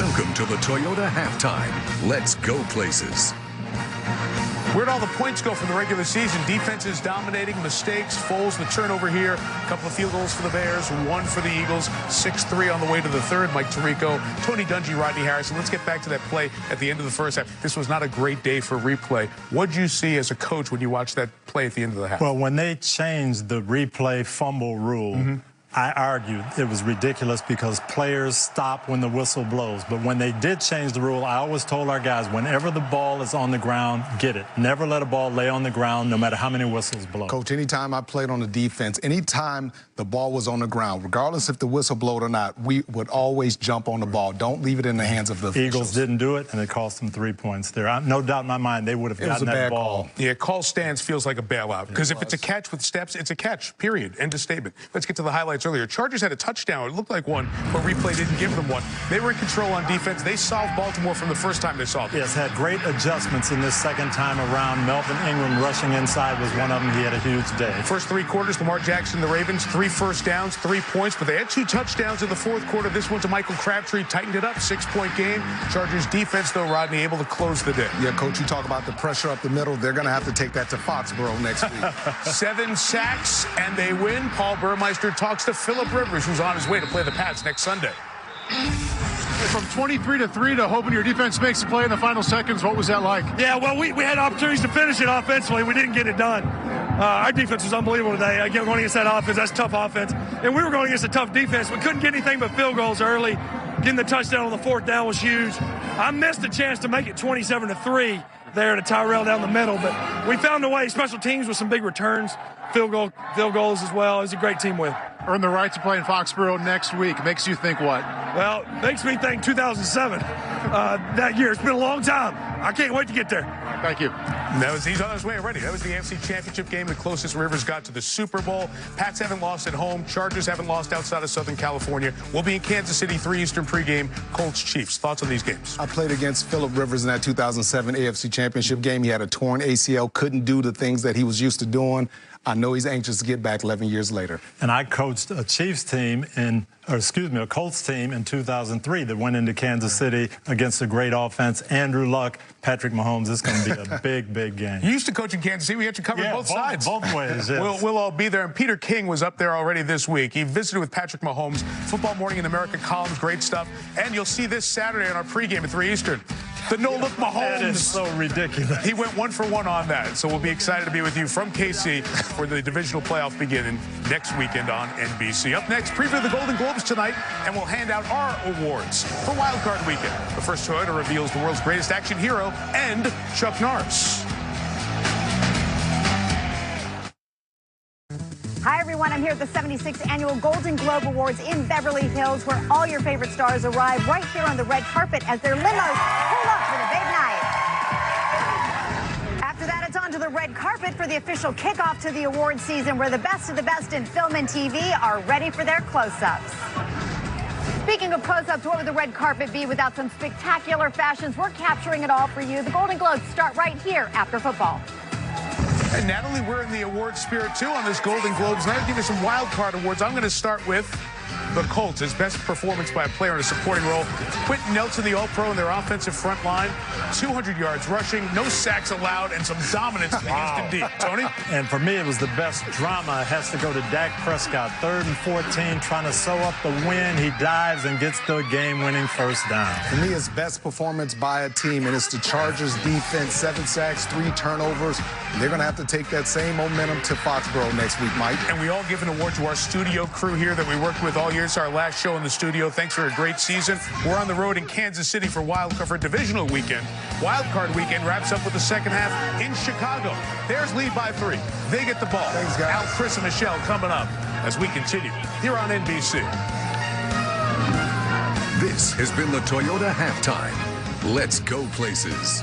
Welcome to the Toyota Halftime. Let's go places. Where'd all the points go from the regular season? Defenses dominating, mistakes, Foles, the turnover here. A couple of field goals for the Bears, one for the Eagles. 6-3 on the way to the third. Mike Tirico, Tony Dungy, Rodney Harrison. Let's get back to that play at the end of the first half. This was not a great day for replay. What'd you see as a coach when you watched that play at the end of the half? Well, when they changed the replay fumble rule, I argued it was ridiculous because players stop when the whistle blows. But when they did change the rule, I always told our guys, whenever the ball is on the ground, get it. Never let a ball lay on the ground, no matter how many whistles blow. Coach, anytime I played on the defense, anytime the ball was on the ground, regardless if the whistle blowed or not, we would always jump on the ball. Don't leave it in the hands of the officials. Eagles didn't do it, and it cost them 3 points there. No doubt in my mind they would have gotten that ball. Call. Yeah, call stands feels like a bailout. Because if it's a catch with steps, it's a catch, period. End of statement. Let's get to the highlights earlier. Chargers had a touchdown. It looked like one, but replay didn't give them one. They were in control on defense. They solved Baltimore from the first time they saw them. Yes, had great adjustments in this second time around. Melvin Ingram rushing inside was one of them. He had a huge day. First three quarters, Lamar Jackson, the Ravens, 3 first downs, 3 points, but they had 2 touchdowns in the fourth quarter. This one to Michael Crabtree, tightened it up, 6-point game. Chargers defense, though, Rodney, able to close the day. Yeah, Coach, you talk about the pressure up the middle. They're going to have to take that to Foxborough next week. 7 sacks, and they win. Paul Burmeister talks to Phillip Rivers, who's on his way to play the Pats next Sunday. From 23-3 to hoping your defense makes a play in the final seconds, what was that like? Yeah, well, we had opportunities to finish it offensively. We didn't get it done. Our defense was unbelievable today. Again, going against that offense, that's tough offense. And we were going against a tough defense. We couldn't get anything but field goals early. Getting the touchdown on the 4th down was huge. I missed a chance to make it 27-3 there to Tyrell down the middle, but we found a way. Special teams with some big returns, field goals as well. It was a great team win. Earn the right to play in Foxborough next week. Makes you think what? Well, makes me think 2007, that year. It's been a long time. I can't wait to get there. Thank you. He's on his way already. That was the NFC Championship game, the closest Rivers got to the Super Bowl. Pats haven't lost at home. Chargers haven't lost outside of Southern California. We'll be in Kansas City, 3 Eastern pregame. Colts, Chiefs. Thoughts on these games? I played against Phillip Rivers in that 2007 AFC Championship game. He had a torn ACL, couldn't do the things that he was used to doing. I know he's anxious to get back 11 years later. And I coached a Chiefs team a Colts team in 2003 that went into Kansas City against a great offense. Andrew Luck, Patrick Mahomes. It's going to be a big, big game. You used to coach in Kansas City. We had to cover both sides. Both ways, yes. We'll all be there. And Peter King was up there already this week. He visited with Patrick Mahomes. Football Morning in America columns, great stuff. And you'll see this Saturday on our pregame at 3 Eastern. The no-look Mahomes. That is so ridiculous. He went 1 for 1 on that. So we'll be excited to be with you from KC for the divisional playoff beginning next weekend on NBC. Up next, preview the Golden Globes tonight, and we'll hand out our awards for Wild Card Weekend. But first, Toyota reveals the world's greatest action hero and Chuck Norris. Hi, everyone. I'm here at the 76th Annual Golden Globe Awards in Beverly Hills, where all your favorite stars arrive right here on the red carpet as their limos pull up for the big night. After that, it's on to the red carpet for the official kickoff to the award season, where the best of the best in film and TV are ready for their close-ups. Speaking of close-ups, what would the red carpet be without some spectacular fashions? We're capturing it all for you. The Golden Globes start right here after football. And Natalie, we're in the award spirit, too, on this Golden Globes night. I'll give you some wild card awards. I'm going to start with the Colts, his best performance by a player in a supporting role. Quentin Nelson, the All-Pro in their offensive front line. 200 yards rushing, no sacks allowed, and some dominance in the Houston D. Tony? And for me, it was the best drama. It has to go to Dak Prescott. 3rd and 14, trying to sew up the win. He dives and gets the game-winning first down. For me, his best performance by a team, and it's the Chargers defense. 7 sacks, 3 turnovers. They're going to have to take that same momentum to Foxborough next week, Mike. And we all give an award to our studio crew here that we worked with all year. It's our last show in the studio. Thanks for a great season. We're on the road in Kansas City for divisional weekend. Wild Card Weekend wraps up with the second half in Chicago. Bears lead by 3. They get the ball. Thanks, guys. Al, Chris, and Michelle coming up as we continue here on NBC. This has been the Toyota Halftime. Let's go places.